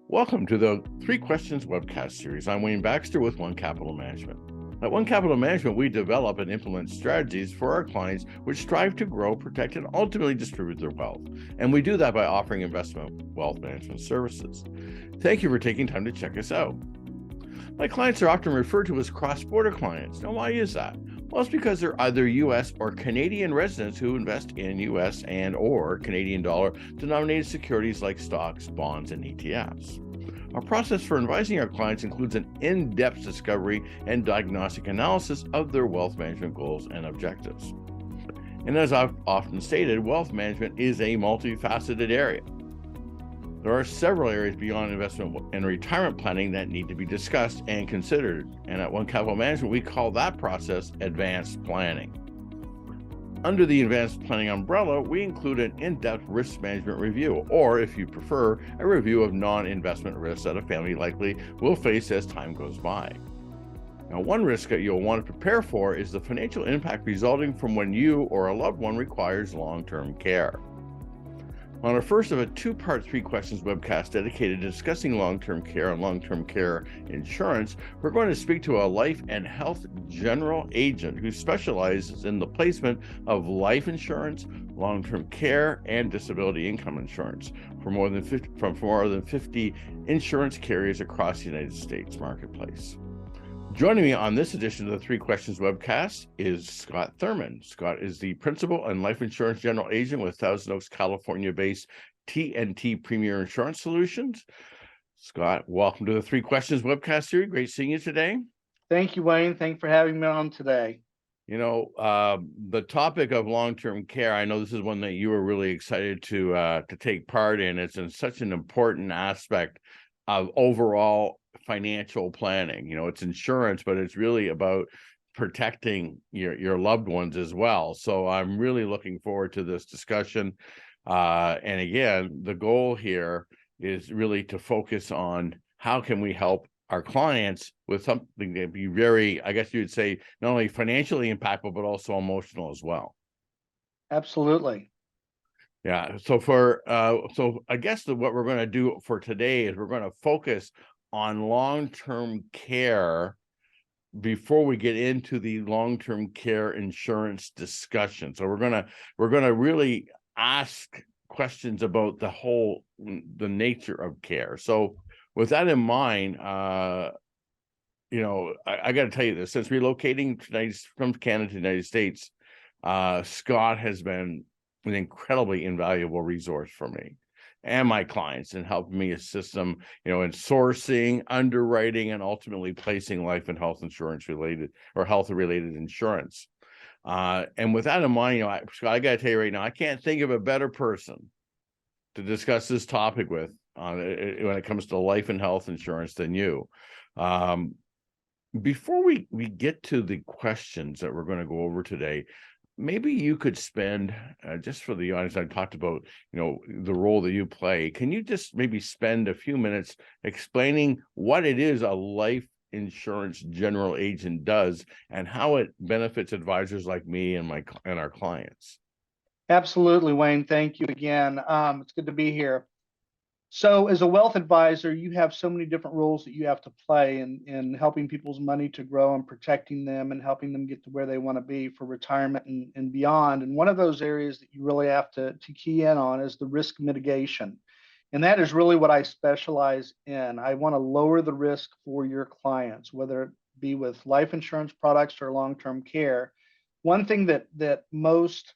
Welcome to the Three Questions Webcast series. I'm Wayne Baxter with One Capital Management. At One Capital Management, we develop and implement strategies for our clients which strive to grow, protect, and ultimately distribute their wealth. And we do that by offering investment wealth management services. Thank you for taking time to check us out. My clients are often referred to as cross-border clients. Now, why is that? Well, it's because they're either U.S. or Canadian residents who invest in U.S. and or Canadian dollar denominated securities like stocks, bonds, and ETFs. Our process for advising our clients includes an in-depth discovery and diagnostic analysis of their wealth management goals and objectives. And as I've often stated, wealth management is a multifaceted area. There are several areas beyond investment and retirement planning that need to be discussed and considered. And at One Capital Management, we call that process advanced planning. Under the advanced planning umbrella, we include an in-depth risk management review, or if you prefer, a review of non-investment risks that a family likely will face as time goes by. Now, one risk that you'll want to prepare for is the financial impact resulting from when you or a loved one requires long-term care. On our first of a two-part Three Questions webcast dedicated to discussing long-term care and long-term care insurance, we're going to speak to a life and health general agent who specializes in the placement of life insurance, long-term care, and disability income insurance for more than 50 insurance carriers across the United States marketplace. Joining me on this edition of the Three Questions webcast is Scott Thurman. Scott is the Principal and Life Insurance General Agent with Thousand Oaks, California-based T&T Premier Insurance Solutions. Scott, welcome to the Three Questions webcast series. Great seeing you today. Thank you, Wayne. Thanks for having me on today. You know, the topic of long-term care, I know this is one that you were really excited to take part in. It's in such an important aspect of overall financial planning. You know, it's insurance, but it's really about protecting your loved ones as well. So I'm really looking forward to this discussion. And again, the goal here is really to focus on how can we help our clients with something that be very, I guess you would say, not only financially impactful, but also emotional as well. Absolutely. Yeah. So I guess what we're going to do for today is we're going to focus on long-term care before we get into the long-term care insurance discussion. So we're gonna really ask questions about the nature of care. So with that in mind, you know, I got to tell you this: since relocating from Canada to the United States, Scott has been an incredibly invaluable resource for me and my clients in helping me assist them, you know, in sourcing, underwriting, and ultimately placing life and health insurance related or health related insurance. And with that in mind, you know, Scott, I got to tell you right now, I can't think of a better person to discuss this topic with when it comes to life and health insurance than you. Before we get to the questions that we're going to go over today, maybe you could spend, just for the audience, I talked about, you know, the role that you play. Can you just maybe spend a few minutes explaining what it is a life insurance general agent does and how it benefits advisors like me and our clients? Absolutely, Wayne. Thank you again. It's good to be here. So as a wealth advisor, you have so many different roles that you have to play in helping people's money to grow and protecting them and helping them get to where they want to be for retirement and beyond. And one of those areas that you really have to key in on is the risk mitigation. And that is really what I specialize in. I want to lower the risk for your clients, whether it be with life insurance products or long-term care. One thing that most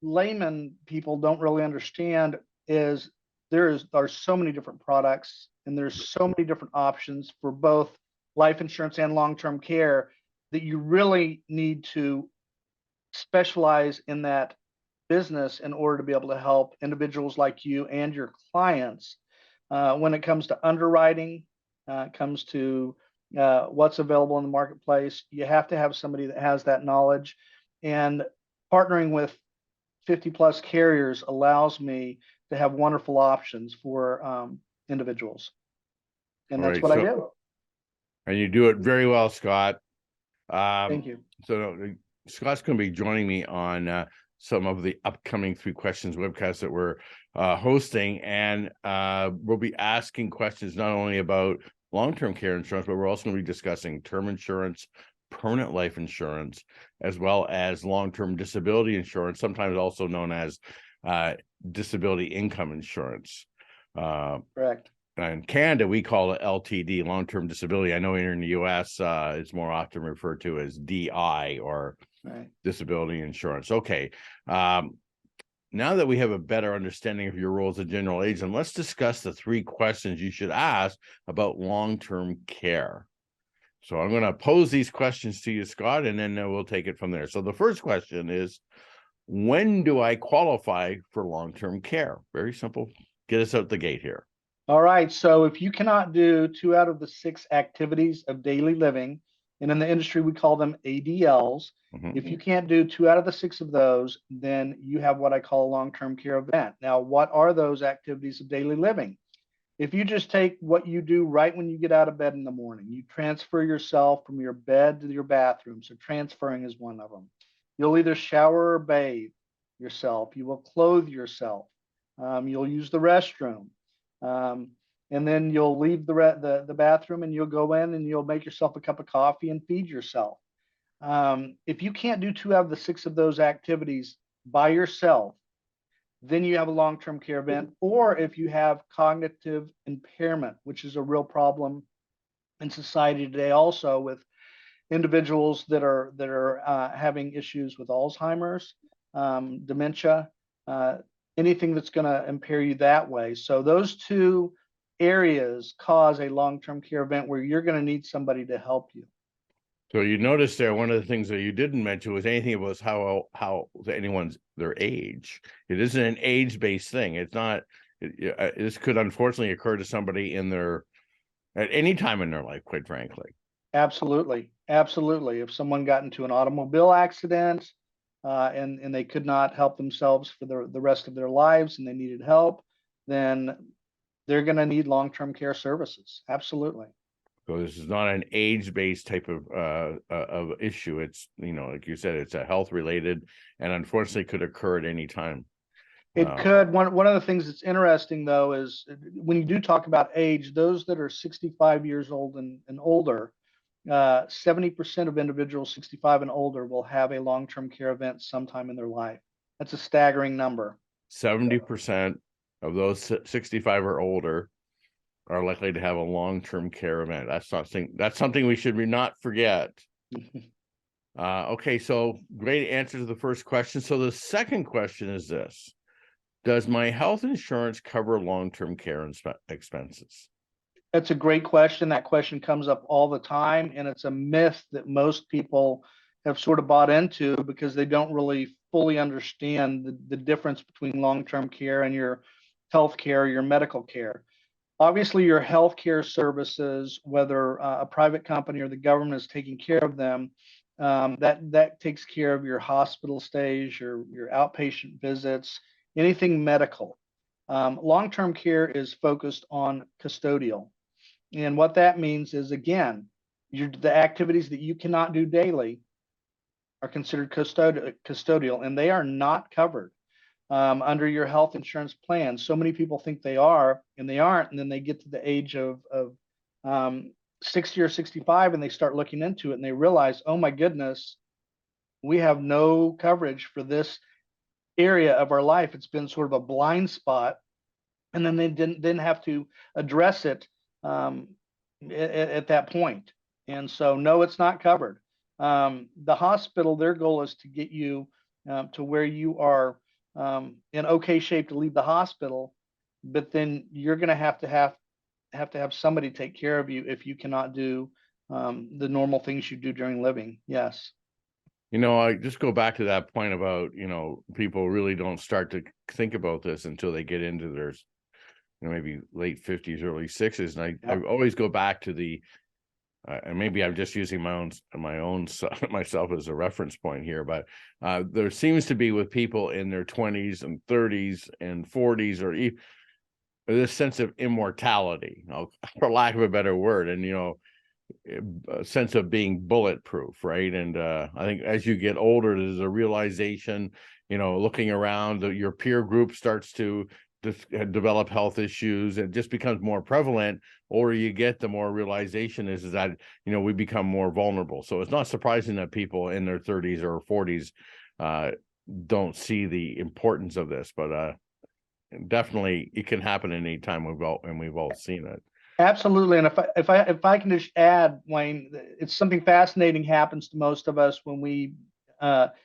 layman people don't really understand is there are so many different products and there's so many different options for both life insurance and long-term care that you really need to specialize in that business in order to be able to help individuals like you and your clients when it comes to underwriting, comes to what's available in the marketplace. You have to have somebody that has that knowledge, and partnering with 50 plus carriers allows me to have wonderful options for individuals. And that's what I do. And you do it very well, Scott. Thank you. So Scott's going to be joining me on some of the upcoming 3 Questions webcasts that we're hosting, and we'll be asking questions not only about long-term care insurance, but we're also going to be discussing term insurance, permanent life insurance, as well as long-term disability insurance, sometimes also known as disability income insurance. Correct. In Canada, we call it LTD, long-term disability. I know here in the US, it's more often referred to as DI, or disability insurance. Okay. Now that we have a better understanding of your role as a general agent, let's discuss the 3 questions you should ask about long-term care. So I'm going to pose these questions to you, Scott, and then we'll take it from there. So the first question is, when do I qualify for long-term care? Very simple. Get us out the gate here. All right. So if you cannot do 2 out of the 6 activities of daily living, and in the industry, we call them ADLs. If you can't do 2 out of the 6 of those, then you have what I call a long-term care event. Now, what are those activities of daily living? If you just take what you do right when you get out of bed in the morning, you transfer yourself from your bed to your bathroom. So transferring is one of them. You'll either shower or bathe yourself. You will clothe yourself. You'll use the restroom. And then you'll leave the bathroom and you'll go in and you'll make yourself a cup of coffee and feed yourself. If you can't do 2 out of the 6 of those activities by yourself, then you have a long-term care event. Or if you have cognitive impairment, which is a real problem in society today, also with individuals that are having issues with Alzheimer's, dementia, anything that's going to impair you that way. So those 2 areas cause a long-term care event where you're going to need somebody to help you. So you notice there, one of the things that you didn't mention was anything about how anyone's their age. It isn't an age-based thing. It's not. This could unfortunately occur to somebody at any time in their life, quite frankly. Absolutely, absolutely. If someone got into an automobile accident and they could not help themselves for the rest of their lives and they needed help, then they're going to need long-term care services. Absolutely. So this is not an age-based type of issue. It's, like you said, it's a health-related, and unfortunately could occur at any time. It could. One of the things that's interesting, though, is when you do talk about age, those that are 65 years old and older, 70% of individuals 65 and older will have a long-term care event sometime in their life. That's a staggering number. 70% of those 65 or older are likely to have a long-term care event. That's something we should not forget. Okay, so great answer to the first question. So the second question is this: does my health insurance cover long-term care expenses? That's a great question. That question comes up all the time, and it's a myth that most people have sort of bought into because they don't really fully understand the difference between long-term care and your health care, your medical care. Obviously, your healthcare services, whether a private company or the government is taking care of them, that takes care of your hospital stays, your outpatient visits, anything medical. Long-term care is focused on custodial. And what that means is, again, the activities that you cannot do daily are considered custodial, and they are not covered under your health insurance plan. So many people think they are, and they aren't. And then they get to the age of 60 or 65, and they start looking into it, and they realize, oh my goodness, we have no coverage for this area of our life. It's been sort of a blind spot, and then they didn't have to address it at that point. And so, no, it's not covered. The hospital, their goal is to get you to where you are in okay shape to leave the hospital, but then you're going to have somebody take care of you if you cannot do the normal things you do during living. Yes. I just go back to that point about, people really don't start to think about this until they get into their, maybe late 50s, early 60s. And I always go back to the, and maybe I'm just using my own myself as a reference point here, but there seems to be, with people in their 20s and 30s and 40s, or even this sense of immortality, for lack of a better word, and a sense of being bulletproof, right? And I think as you get older, there's a realization looking around, your peer group starts to develop health issues, and it just becomes more prevalent. Or you get the more realization is that, we become more vulnerable. So it's not surprising that people in their 30s or 40s don't see the importance of this, but definitely it can happen at any time. We've all seen it. Absolutely. And if I can just add, Wayne, it's something fascinating happens to most of us when we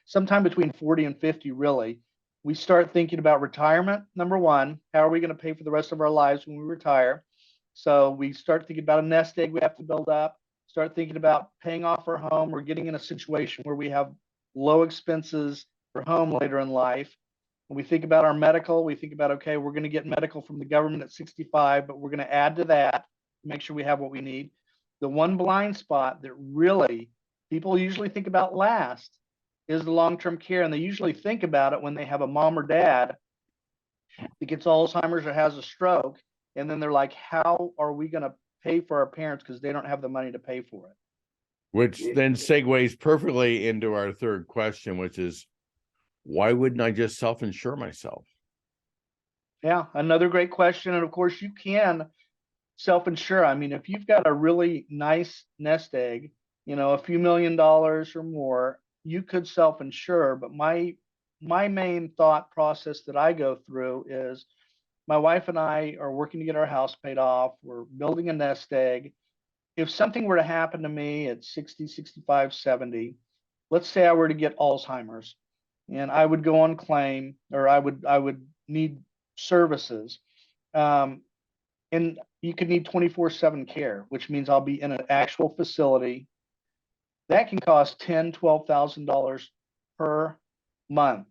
sometime between 40 and 50, really, we start thinking about retirement. Number one, how are we going to pay for the rest of our lives when we retire? So we start thinking about a nest egg we have to build up, start thinking about paying off our home or getting in a situation where we have low expenses for home later in life. When we think about our medical, we think about, okay, we're going to get medical from the government at 65, but we're going to add to that to make sure we have what we need. The one blind spot that really people usually think about last is the long-term care. And they usually think about it when they have a mom or dad that gets Alzheimer's or has a stroke. And then they're like, how are we going to pay for our parents because they don't have the money to pay for it? Which then segues perfectly into our third question, which is, why wouldn't I just self-insure myself? Yeah, another great question. And of course, you can self-insure. I mean, if you've got a really nice nest egg, a few $1 million or more, you could self-insure. But my main thought process that I go through is my wife and I are working to get our house paid off. We're building a nest egg. If something were to happen to me at 60, 65, 70, let's say I were to get Alzheimer's and I would go on claim, or I would need services. And you could need 24/7 care, which means I'll be in an actual facility. That can cost $10,000, $12,000 per month.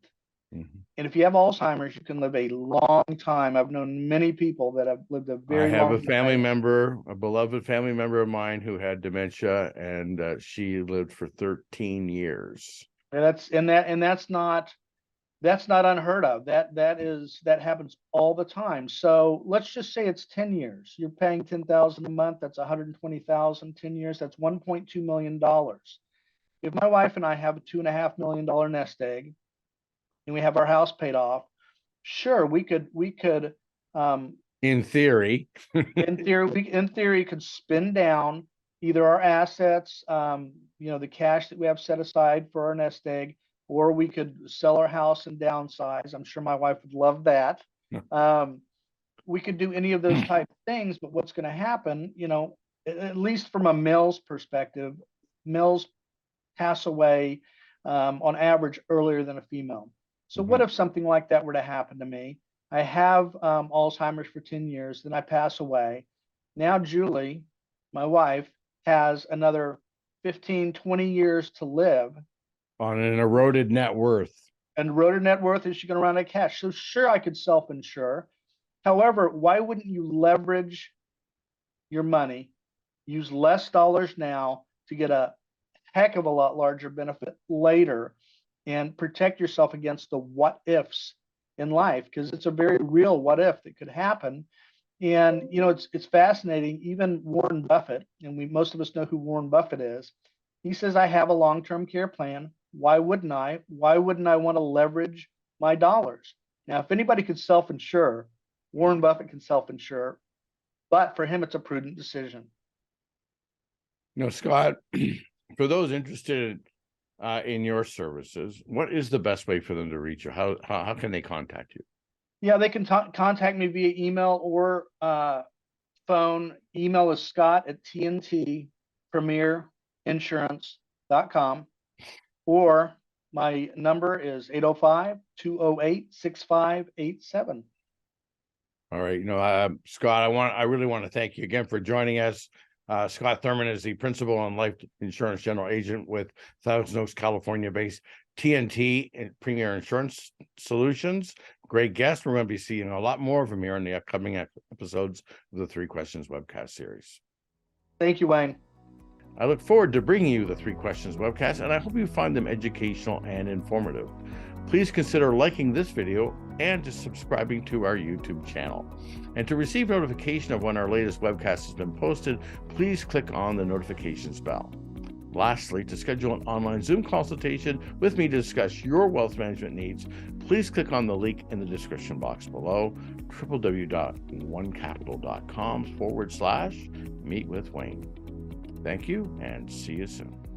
Mm-hmm. And if you have Alzheimer's, you can live a long time. I've known many people that have lived a very long time. I have a family member, a beloved family member of mine who had dementia, and she lived for 13 years. And that's not unheard of. That happens all the time. So let's just say it's 10 years. You're paying $10,000 a month. That's $120,000. 10 years. That's $1.2 million. If my wife and I have a $2.5 million nest egg, and we have our house paid off, sure, we could in theory could spin down either our assets, the cash that we have set aside for our nest egg, or we could sell our house and downsize. I'm sure my wife would love that. We could do any of those type of things, but what's going to happen, at least from a male's perspective, males pass away on average earlier than a female. So what if something like that were to happen to me? I have Alzheimer's for 10 years, then I pass away. Now Julie, my wife, has another 15, 20 years to live. On an eroded net worth. And eroded net worth, is she going to run out of cash? So sure, I could self-insure. However, why wouldn't you leverage your money, use less dollars now to get a heck of a lot larger benefit later, and protect yourself against the what ifs in life? Because it's a very real what if that could happen. And it's fascinating. Even Warren Buffett, and most of us know who Warren Buffett is, he says, I have a long-term care plan. Why wouldn't I? Why wouldn't I want to leverage my dollars? Now, if anybody could self-insure, Warren Buffett can self-insure, but for him, it's a prudent decision. Scott, for those interested in your services, what is the best way for them to reach you? How can they contact you? Yeah, they can contact me via email or phone. Email is scott@tntpremierinsurance.com, or my number is 805-208-6587. All right. Scott, I really want to thank you again for joining us. Scott Thurman is the principal and life insurance general agent with Thousand Oaks, California-based TNT Premier Insurance Solutions. Great guest. We're going to be seeing a lot more of him here in the upcoming episodes of the Three Questions Webcast series. Thank you, Wayne. I look forward to bringing you the Three Questions Webcast, and I hope you find them educational and informative. Please consider liking this video and to subscribing to our YouTube channel. And to receive notification of when our latest webcast has been posted, please click on the notifications bell. Lastly, to schedule an online Zoom consultation with me to discuss your wealth management needs, please click on the link in the description box below, www.onecapital.com/meet with Wayne. Thank you and see you soon.